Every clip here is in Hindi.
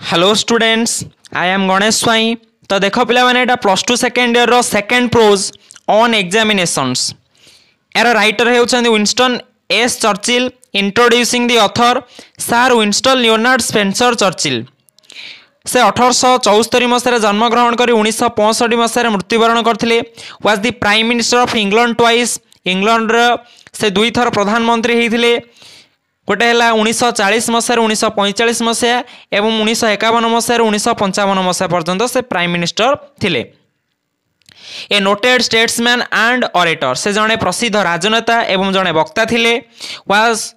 Hello students, I am Ganesh Swain. तो देख पिला माने एटा प्लस टू सेकेंड ईयर रो सेकेंड प्रोज ऑन एग्जामिनेशंस। यार राइटर होउछन्ती Winston S Churchill. Introducing the author sir Winston Leonard Spencer Churchill. से 1874 मसीह जन्मग्रहण कर 1965 मसीह मृत्युवरण करते। Was the prime minister of England twice. England से दुई थर प्रधानमंत्री होते। गोटे है 1940 मसीह 1945 मसीहा एवं 1951 मसीह 1955 मसीहा पर्यंत से प्राइम मिनिस्टर थिले। ए नोटेड स्टेट्समैन एंड ऑरेटर, से जड़े प्रसिद्ध राजनेता एवं जड़े वक्ता थिले। Was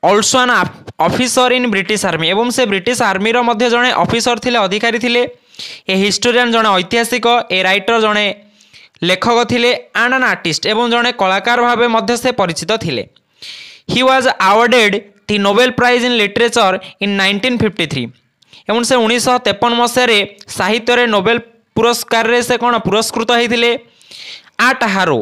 also an officer in British army, एवं से ब्रिटिश आर्मी रो मध्य जड़े ऑफिसर थिले, अधिकारी थिले। ए हिस्टोरियन जड़े ऐतिहासिक, ए राइटर जड़े लेखक थिले एंड एन आर्टिस्ट, एवं जड़े कलाकार भावे मध्य से परिचित थिले। He was awarded the Nobel Prize in Literature in 1953 एवं से 1953 मसीह साहित्य रे नोबेल पुरस्कार रे से कौन पुरस्कृत होते। आर्ट हारो,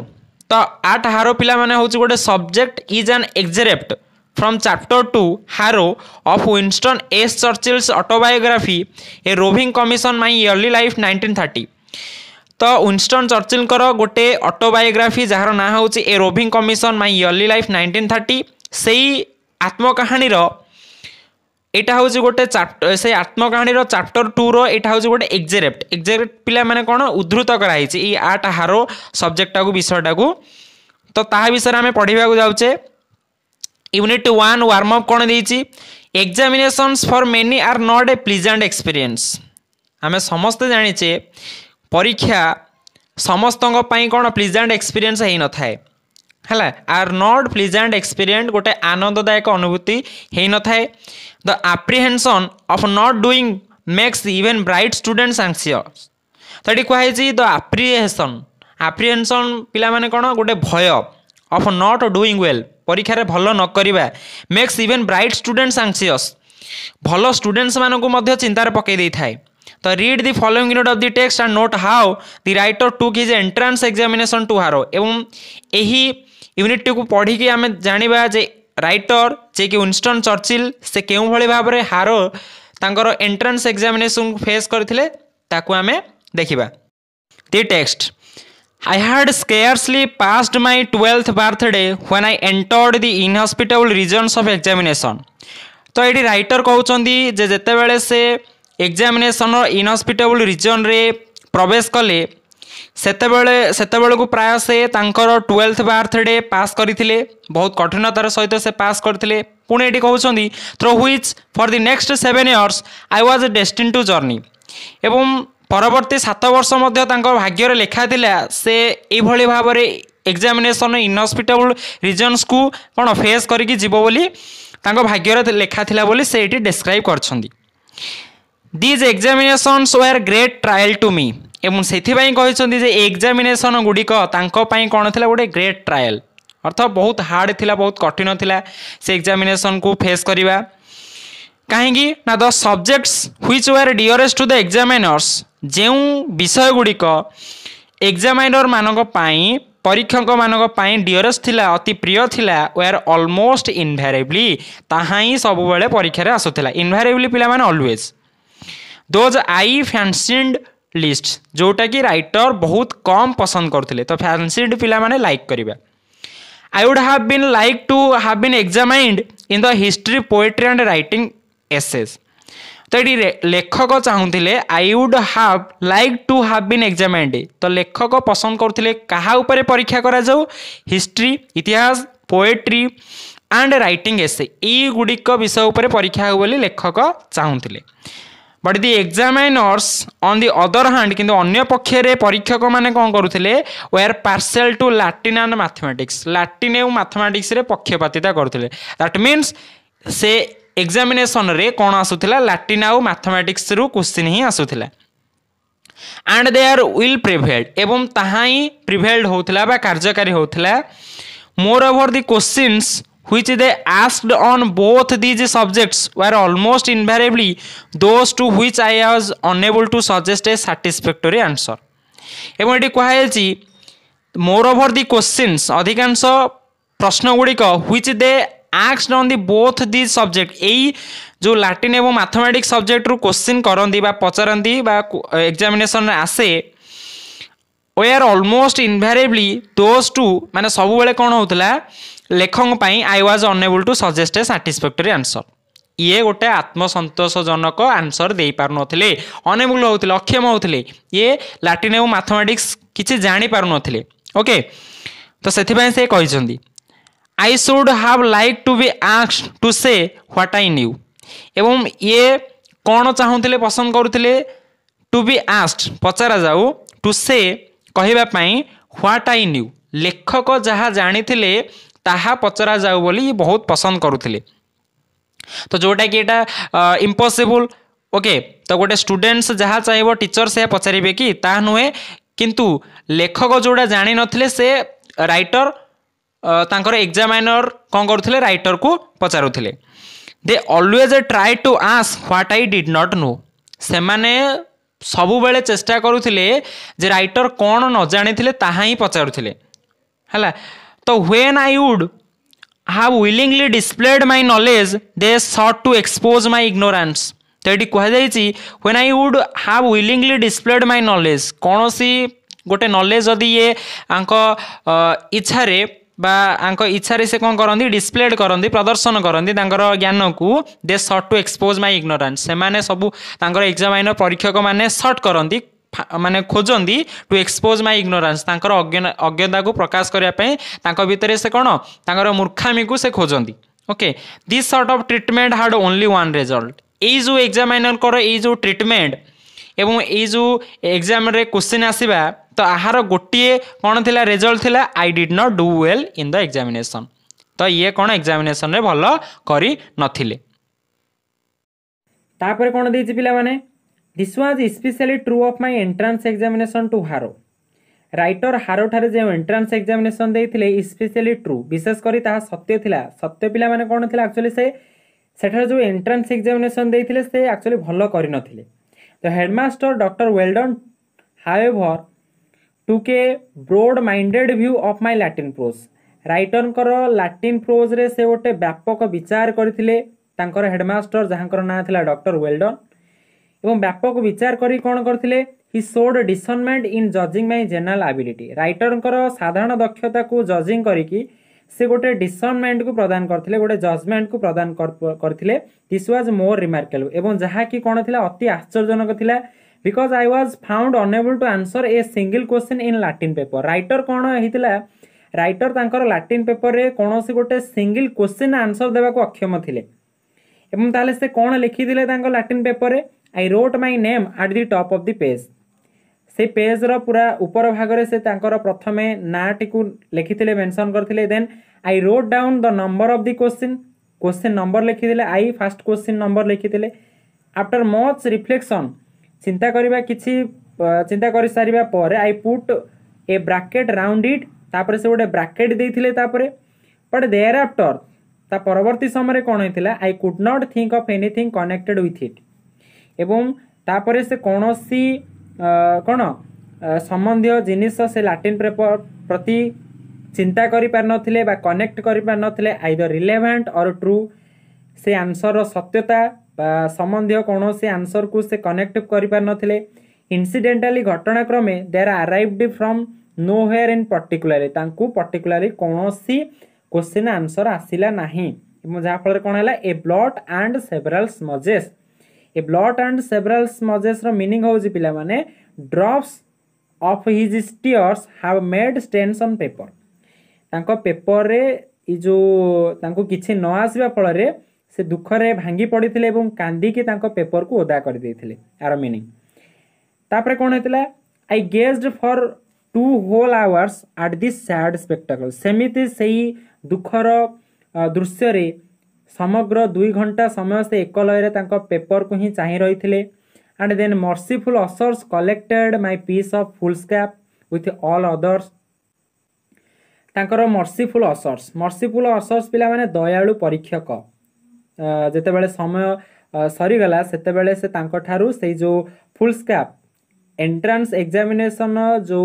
तो आर्ट हारो पिला माने होची गोटे subject is an excerpt from chapter 2 Harrow of Winston S Churchill's autobiography a roving commission my early life 1930। तो विंस्टन चर्चिल गोटे ऑटोबायोग्राफी जार ना हूँ a roving commission my early life 1930। से आत्मकाहानी यहाँ हूँ गोटे चैप्टर, से आत्मकाहानी चैप्टर 2 रो यहाँ हूँ गोटे एक्जेरेप्ट पिला माने कौन उद्धृत कराई आर्ट हारो सब्जेक्टा को विषयटा को। तो ता विषय आम पढ़ा जाऊे। यूनिट 1 वार्म अप कौन देती। Examinations for many are not a pleasant experience. आम समस्ते जानीचे परीक्षा समस्त कौन प्लीजेंट एक्सपीरियंस हो न थाए है। आर नॉट प्लीजेंट एक्सपीरियंस गोटे आनंददायक अनुभूति हो न थाए। The apprehension of not doing makes even bright students anxious. तो ये कहुई द एप्रिहेंशन पिला माने कौन गोटे भय ऑफ नॉट डूइंग वेल, परीक्षा रे भल न करिबा, makes even bright students anxious, भल स्टूडेंट्स मानकु मध्य चिंतार पकई देई थाए। तो read the following unit of the text and note how the writer took his entrance examination to Harrow. एवं यही यूनिट को पढ़ी कि आम जानिबा जे राइटर जे कि विंस्टन चर्चिल से केउ भली भाव रे हारो तांकर एंट्रांस एग्जामिनेशन फेस करथिले ताकू आमे देखिबा। The text I had scarcely passed my 12th birthday when I entered the inhospitable regions of examination। तो ये राइटर कहउचंदी जे जेते बेले से एग्जामिनेशन इनहस्पिटेबल रिजन रे प्रवेश कले सेते को प्राय से तांकर 12th बर्थडे पास करथिले। बहुत कठिनतार सहित से पास करथिले। पुणे एटी कहउचंदी through which for the next 7 years I was destined to journey. एवं परवर्ती 7 वर्ष मध्य तांकर भाग्य लेखा थिला से एभली भाव रे एग्जामिनेशन इनहस्पिटेबल रिजन्स को कौन फेस करिकी जीवो बोली तांकर भाग्य लेखा थिला बोली से एटी डिस्क्राइब करछंदी। These examinations were great trial to me। एवं से एग्जामिनेशन गुड़िक कौन थी गोटे ग्रेट ट्रायल, अर्थ बहुत हार्ड थिला, बहुत कठिन थिला से एग्जामिनेशन को फेस करवा। कहीं ना the subjects which were dearest to the examiners, जो विषय गुड़िक एग्जामिनर मानक परीक्षक मानक डियरेस्ट थिला, अति प्रिय थिला, वेयर ऑलमोस्ट इनवेरिएबली ताहा ही सब बेले परीक्षा आसुला। इनवेरिएबली पिला माने always those I fancied list, जोटा कि राइटर बहुत कम पसंद करते। तो फैंसीड पिला माने लाइक करिबा। I would have been like to have been examined in the history poetry and writing essays. तो ये लेखक चाहूले I would have like to have been examined. तो लेखक पसंद करते कहा ऊपर परीक्षा करा जाऊ, हिस्ट्री इतिहास पोएट्री एंड राइटिंग एसे ई गुड़िक विषय उपर परीक्षा हो बोली लेखक चाहूले। But the examiners on the other hand, किंतु अन्य पक्षरे परीक्षक माने कौन करुले were partial to Latin and mathematics, Latin एवं मैथमेटिक्स रे पक्षपातिता करुले। दैट मीन्स से एग्जामिनेशन रे कौन आसुला लैटिन आउ मैथमेटिक्स रु क्वेश्चन ही आसुला। एंड देयर विल प्रिवेल्ड, एवं ताहा ही प्रिवेल्ड होउथला बा कार्यकारी होउथला। More over the questions which they asked on both these subjects were almost invariably those to which I was unable to suggest a satisfactory answer। एवं ये कहुई मोर ओवर द क्वेश्चंस अधिकांश प्रश्न गुड़िक which they asked on the both these subject, यही जो लाटिन एवं मैथमेटिक्स सब्जेक्ट रु क्वेश्चन करंदी बा पचारंदी बा एग्जामिनेशन आसे were almost invariably those two माने सब बेले कौन होतला लेखक पई I was unable to suggest a satisfactory answer ये गोटे आत्मसंतोषजनक आंसर दे पार नथिले अनेबल होतले अक्षम होतले ये लाटिन एवं मैथमेटिक्स किछि जानि पार नथिले ओके तो सेथि पई से कहिसंदी I should have like to be asked to say what I knew एवं ये कौन चाहूले पसंद करुले टू बी आस्क्ड पचारा जाऊ टू से कहवा व्हाट आई न्यू लेखक जहाँ जानी ताहा पचरा जाऊ बोली बहुत पसंद करुले तो जोटा कि एटा इम्पॉसिबल ओके तो गोटे स्टूडेंट्स जहाँ चाहिए टीचर से पचारे कि ता नुहे किंतु लेखक जोड़ा जानी नथिले से राइटर तांकर एग्जामिनर कौन करुले राइटर को पचारुले they always try to ask what I did not know से माने सबु बेले चेष्टा करुले जे राइटर कौन न जानी ताहा ही पचारुले हला तो when I would have willingly displayed my knowledge they sought to expose my ignorance तो ये कहुई when I would have willingly displayed my knowledge कौन सी गोटे नॉलेज जदि ये इच्छा बा इच्छा से कौन करती डिस्प्लेड करती प्रदर्शन करती ज्ञान को दे sought to expose my ignorance से माने सबू एग्जामिनर परीक्षक माने सर्ट करती माने खोजती टू एक्सपोज माय इग्नोरेंस अज्ञता को प्रकाश करने भितर से कौन मूर्खामी को से खोजती okay this sort of treatment had only one result ये जो एग्जामिनर कर ये जो ट्रीटमेंट एवं ये जो एग्जाम रे क्वेश्चन आसीबा तो आहार गोटे कौन थिला रिजल्ट थिला आई did not do well in the examination तो ये कौन एग्जामिनेशन रे भल करी नथिले तापर कौन देछि पिला माने this was specially true of my entrance examination to Harrow writer Harrow ठारे जे एंट्रांस एग्जामिनेशन देथिले स्पेशली ट्रू विशेष करी ता सत्य थिला सत्य पिला माने कोन थिला एक्चुअली से सेठार जो एंट्रांस एग्जामिनेशन देथिले से एक्चुअली भलो करि नथिले तो headmaster doctor Welldon however took a broad minded view of my Latin prose writer कर लैटिन प्रोज रे से गोटे व्यापक विचार करथिले तांकर हेडमास्टर जहांकर नाम थिला डॉक्टर वेल्डन एवं व्यापक विचार करी कौन करथिले he showed discernment in judging my general ability writer साधारण दक्षता को जजिंग करिकी से गोटे डिसर्नमेंट को प्रदान करथिले गोटे जजमेंट को प्रदान करथिले दिस वाज मोर रिमार्केबल एवं जहा कि कौन थिला अति आश्चर्यजनक थिला because I was found unable to answer a single question in Latin paper writer कौन हितिला राइटर तांकर लैटिन पेपर रे कोनोसी गोटे सिंगल क्वेश्चन आंसर देबा को अक्षम थिले एवं ताले से कौन लिखिथिले तांकर लैटिन पेपर रे I wrote my name at the top of the page से पेज रो पूरा ऊपर भाग रे से तांकर प्रथमे नाटी को लिखिथिले मेंशन करथिले then I wrote down the number of the question number लिखिथिले I फर्स्ट क्वेश्चन नंबर लिखिथिले आफ्टर मच रिफ्लेक्शन चिंता करिबा किछि चिंता करि सारिबा पर I put a bracket round it तापर से गोटे ब्रैकेट देथिले तापर बट देयर आफ्टर ता परवर्ती समय रे कोन हेतिला I could not think of anything connected with it एवं तापरे से कौनसी कौन संबंधी जिनिस से लैटिन पेपर प्रति चिंता करि पार नथिले बा कनेक्ट करि पार नथिले आइदर रिलेवेंट और ट्रू से आंसर रो सत्यता बा संबंधी कौनसी आंसर को से कनेक्ट करि पार नथिले इंसिडेंटली घटनाक्रमे there arrived from nowhere in particularly तांकू पर्टिकुलरली कौनसी क्वेश्चन आंसर आसिला नाही जहाँ फल कौन है a blot and several smudges a blot and several smudges रो मीनिंग होउची पिला माने drops of his tears have made stains on paper तांको पेपर रे ई जो तांको किछि न आसीबा फल रे से दुख रे भांगी पड़िथिले एवं कांदी के तांको पेपर को ओदा कर देथिले आर मीनिंग तापरे कोन हेतला I gazed for 2 whole hours at this sad spectacle सेमिति सेही दुखर दृश्य रे समग्र 2 घंटा समय से एक लय रे तांको पेपर को ही चाहि रहिथिले and then merciful ushers collected my piece of foolscap with all others तांकर मर्सीफुल असर्स पिला माने दयालु परीक्षक जेते बेले समय सरी गला सेते बेले से तांको ठारू से जो फुलस्कैप एंट्रांस एग्जामिनेशन जो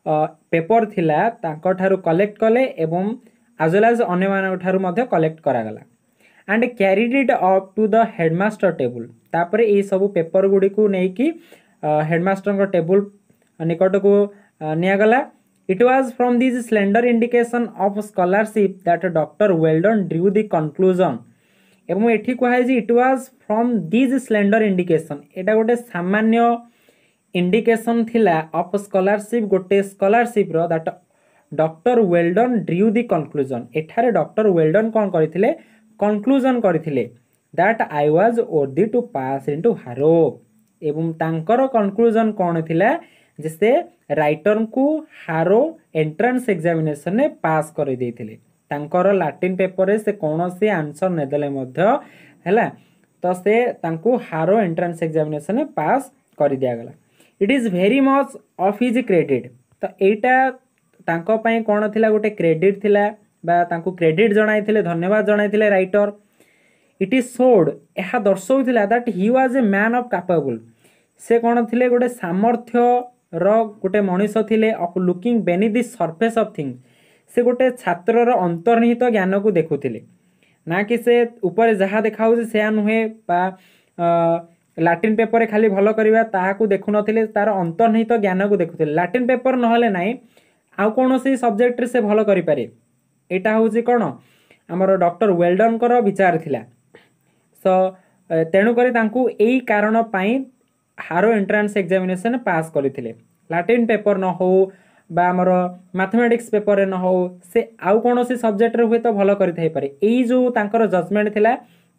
पेपर थिला तांको ठारू कलेक्ट कले एवं एज वेल एज अन्य मान ठारू मध्य कलेक्ट करा गला and carried it up to the headmaster table तापर ये सब पेपर गुड़ी को लेकिन हेडमास्टर टेबल निकट को निगला it was from this slender indication of scholarship that doctor Weldon drew the conclusion एवं एठी कहुई it was from this slender indication एटा गोटे सामान्य इंडिकेशन थिला ऑफ स्कॉलरशिप गोटे स्कॉलरशिप रो that doctor Weldon drew the conclusion एठारे डॉक्टर वेल्डन कौन करथिले कंक्लूजन करथिले that I was worthy to pass into Harrow एवं तांकर कंक्लूजन कौन थिला जिससे राइटर को हारो एंट्रेंस एग्जामिनेशन ने पास कर देथिले तांकर लैटिन पेपर रे से कौन से आंसर नेदेले मध्य हैला तो से तांको हारो एंट्रेंस एग्जामिनेशन ने पास कर दिया गला it is very much of his credit तो एटा तांको पई कौन थिला गोटे क्रेडिट थिला बा तांको क्रेडिट जणाइथिले धन्यवाद जणाइथिले राइटर इट इज शोड यह दर्शाउथिला that he was a man of capable से कौन थिले गोटे सामर्थ्य रो गोटे मनीष थिले of looking beneath the surface of thing से गोटे छात्र रो अंतर्निहित ज्ञान को देखुथिले ना कि से ऊपर जहाँ देखा से नुहे लैटिन पेपर खाली भल करवा ताहाकू देखु नथिले तार अंतर्निहित ज्ञान को देखुथिले लैटिन पेपर नहले नाही आउ कौन सी सब्जेक्ट से भल करि पारे एटा होची कोन हमर डॉक्टर वेल्डन कर विचार थिला सो तेणु करी तांकू एई कारण पाई हारो एंट्रेंस एग्जामिनेशन पास करथिले लैटिन पेपर न हो बा हमर मैथमेटिक्स पेपर न हो से आउ कौन सी सब्जेक्ट रे हुए तो भल करि थाई पारे एई जो तांकर जजमेंट थिला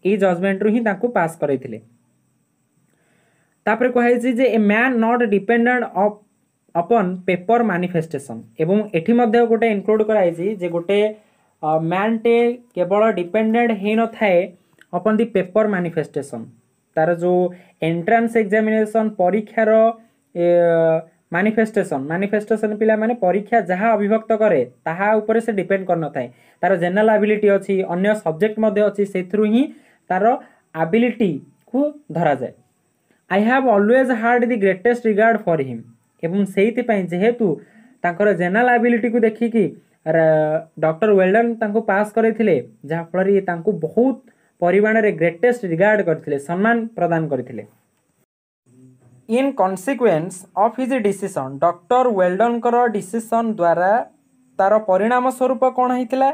एई जजमेंट रु ही तांकू पास करैथिले तापर कहै छी जे a man not dependent of अपन पेपर मैनिफेस्टेशन एवं एठी मध्ये गोटे इनक्लूड कराई छी जे गोटे मैन टे केवल डिपेंडेंट हे न थाए अपन दी पेपर मैनिफेस्टेशन तार जो एंट्रेंस एग्जामिनेशन परीक्षार मैनिफेस्टेशन पिला माने परीक्षा जहाँ अभिभक्त करे ताहा ऊपर से डिपेंड कर न थाए तार जनरल एबिलिटी अछि अन्य सब्जेक्ट मध्ये अछि सेथरु ही तार एबिलिटी को धरा जाए I have always hard the greatest regard for him एवं सेहिति पई जेहेतु तांकर जनरल एबिलिटी को देखि कि डॉक्टर वेल्डन तांको पास करैथिले जहाँ फल तांको बहुत परिमाण रे ग्रेटेस्ट रिगार्ड करथिले सम्मान प्रदान करथिले in consequence of his decision doctor Welldon कर डिसीजन द्वारा तार परिणाम स्वरूप कौन होता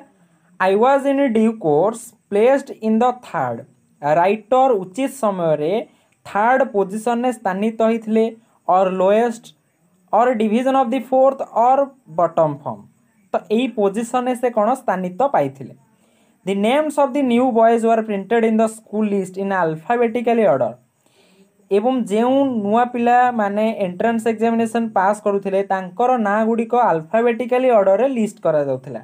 I was in due course placed in the third writer उचित समय रे थर्ड पोजिशन ने स्थानित होते or lowest or division of the fourth or bottom form तो यही पोजिशन से कौन स्थानित पाई the names of the new boys were printed in the school list in alphabetically order एवं जो नुआ पिला माने एंट्रेंस एग्जामिनेशन पास करुथिले तांकर ना गुड़िक अल्फाबेटिकली ऑर्डर रे लिस्ट करा जाउथिला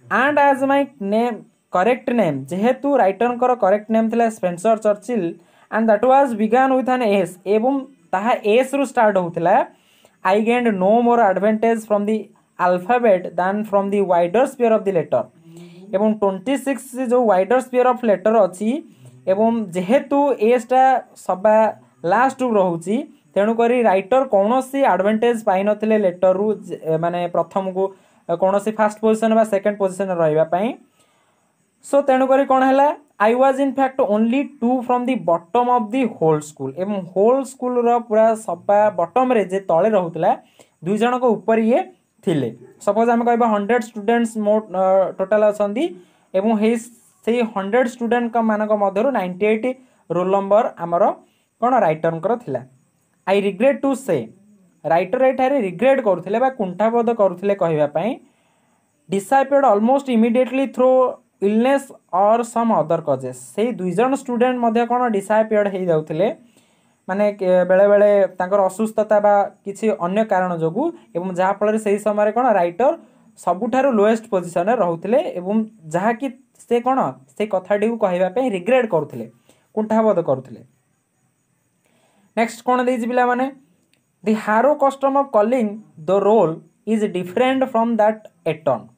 and as my name correct name जेहेतु राइटर कर करेक्ट नेम थिला Spencer Churchill and that was began with an S एवं ताहा एस रु स्टार्ट होउथिला I gained no more advantage from the alphabet than from the wider sphere of the letter एवं 26 जो वाइडर स्फीयर ऑफ लेटर अछि एवं जेहेतु एसटा सबा लास्ट रोचे तेणुक राइटर कौन सी एडवांटेज पाई नथिले लेटर रु माने प्रथम को कौन सी फास्ट पोजिशन बा सेकंड पोजिशन रही सो तेणुक कौन है I was in fact only 2 from the bottom of the whole school एवं होल स्कूल रो पूरा सबा बॉटम रे जे तळे रहउतला दुई जन को ऊपर ये थिले सपोज हम कहबा 100 स्टूडेंट्स टोटल अछंदी एवं हे से 100 स्टूडेंट का मानक मध्यरु 98 रोल नंबर आमर कौन राइटर कर थिला आई रिग्रेट टू से राइटर एठारे रिग्रेट करुथिले बा कुंठाबोध करुथिले कहबा पई डिसाइपेड ऑलमोस्ट इमीडिएटली थ्रू इलनेस और सम अदर कजेस से दुई जन स्टूडेंट मध्य कौन डिसाइपेड हो जाउथिले माने बेले बेले तांकर असुस्थता बा किछि अन्य कारण जोगु एवं जहा फल से समय कौन राइटर सबुठारु लोएस्ट पोजिशन रे रहउथिले एवं जहा कि से कौन से कथाटी को कहबा पई रिग्रेट करुथिले कुंठाबोध करुथिले नेक्स्ट कौन देछि पिला माने the Harrow custom of calling the roll is different from that Eton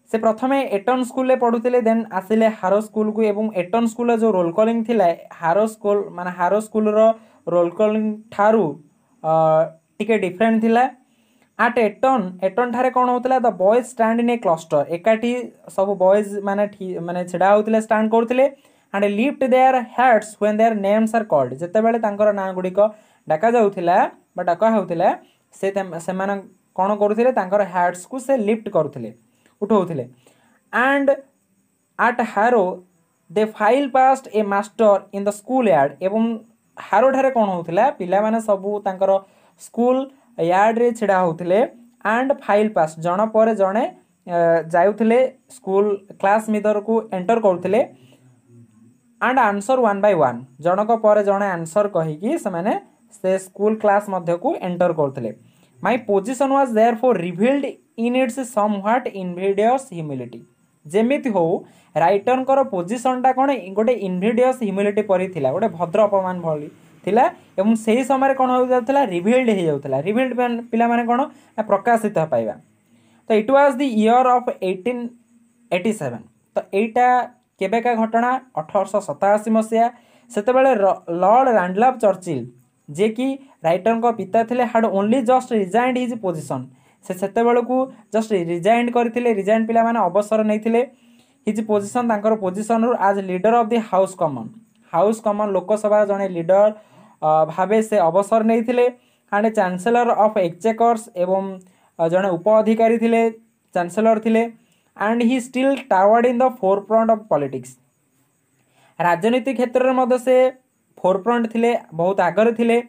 से प्रथमे एटन स्कूल पढ़ुते देन आसिले हारो स्कूल को एवं एटन स्कूल जो रोल कॉलिंग थिला हारो स्कूल माने हारो स्कूल रो रोल कॉलिंग ठारू टिके डिफरेंट थिला आट एटन ठारे कौन होता the boys stand in a cluster एकाठी सब बॉयज माने छिड़ा होते स्टैंड करते and lift their heads when their names are called जेतेबेले तांकर नाम गुड़िक डाका जाउथिला बा डाका होउथिला से कौन करुथिले तांकर हेड्स को से lift करुथिले उठाउथिले and at Harrow they file past a master in the school yard एवं हारो ठारे कौन होउथिला पिला माने सबु तांकर स्कूल यार्ड रे छिड़ा होउथिले एंड फाइल पास जण पर जणे जाउथिले स्कूल क्लास मिदर को एंटर करुथिले and answer one by one जनक पर जणे आंसर कहिकी से माने से स्कूल क्लास मध्य को एंटर करथिले my position was therefore revealed in its somewhat invidious humility जेमिति हो राइटर कर पोजीशन टा कोन गोटे इनविडियस ह्यूमिलिटी परि थिला गोटे भद्र अपमान भली थिला एवं सही समय कोन हो जाउथला रिवील्ड हे जाउथला रिवील्ड पिला माने कोन प्रकाशित पाइबा तो it was the year of 1887 तो एटा केबे का घटना 1887 मसिया सेते बेले लॉर्ड रैंडलफ चर्चिल जे कि राइटर को पिता थिले had only just resigned his position से सेते बेले को जस्ट रिजाइंड करथिले रिजाइंड पिला माने अवसर नैथिले हिज पोजीशन तांकर पोजीशन रो आज leader of the house common Lok Sabha जने लीडर भावे से अवसर नैथिले एंड चांसलर ऑफ एक्सचेकर्स एवं जने उप अधिकारी थिले चांसलर थिले and he still toward in the forefront of politics राजनीति क्षेत्र में से फोरफ्रंट थिले बहुत आगर थिले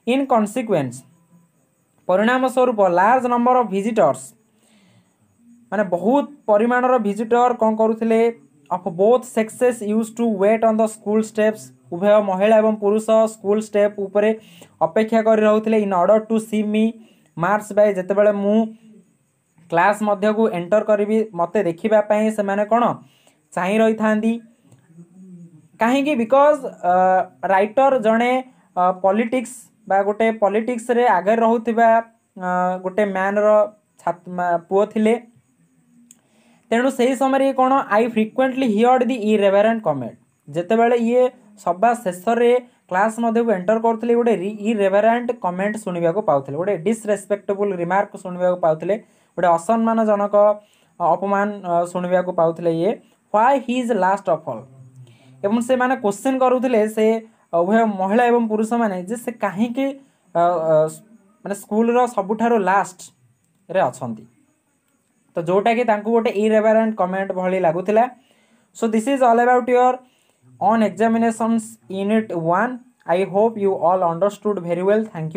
इन कॉन्सिक्वेंस परिणाम स्वरूप लार्ज नंबर ऑफ विजिटर्स माने बहुत परिमाण रो विजिटर कौन करुथिले of both sexes use to wait on the school steps उभय महिला एवं पुरुष स्कूल स्टेप उपरे अपेक्षा कर रहउथिले in order to see me march by जेतेबेले मु क्लास मध्य को एंटर करी मते देखिबा पई से माने कोन चाहि रही थांदी कहीं बिकॉज राइटर जड़े पॉलिटिक्स बा गोटे पॉलिटिक्स रे आगे रहउथिबा गोटे मैन रो पुओ थिले तेणु से समय कौन आई frequently heard the irreverent comment जेतेबेले ये सभा शेष रे क्लास मध्य को एंटर करथिले गोटे इरेवरेंट कमेंट सुनिबा को पाउथिले गोटे डिसरेस्पेक्टेबल रिमार्क सुनिबा को पाउथिले गोटे असम्मानजनक अपमान सुनिबा को पाउथिले ये why he is last of all एवं से माने क्वेश्चन करूथिले से उभय महिला एवं पुरुष माने जे से काहे के माने स्कूल रो सबुठारो लास्ट रे अछंती तो जोटा कि तांको गोटे इरेवरेंट कमेंट भली लागुथिला so this is all about your on examinations unit 1 I hope you all understood very well thank you.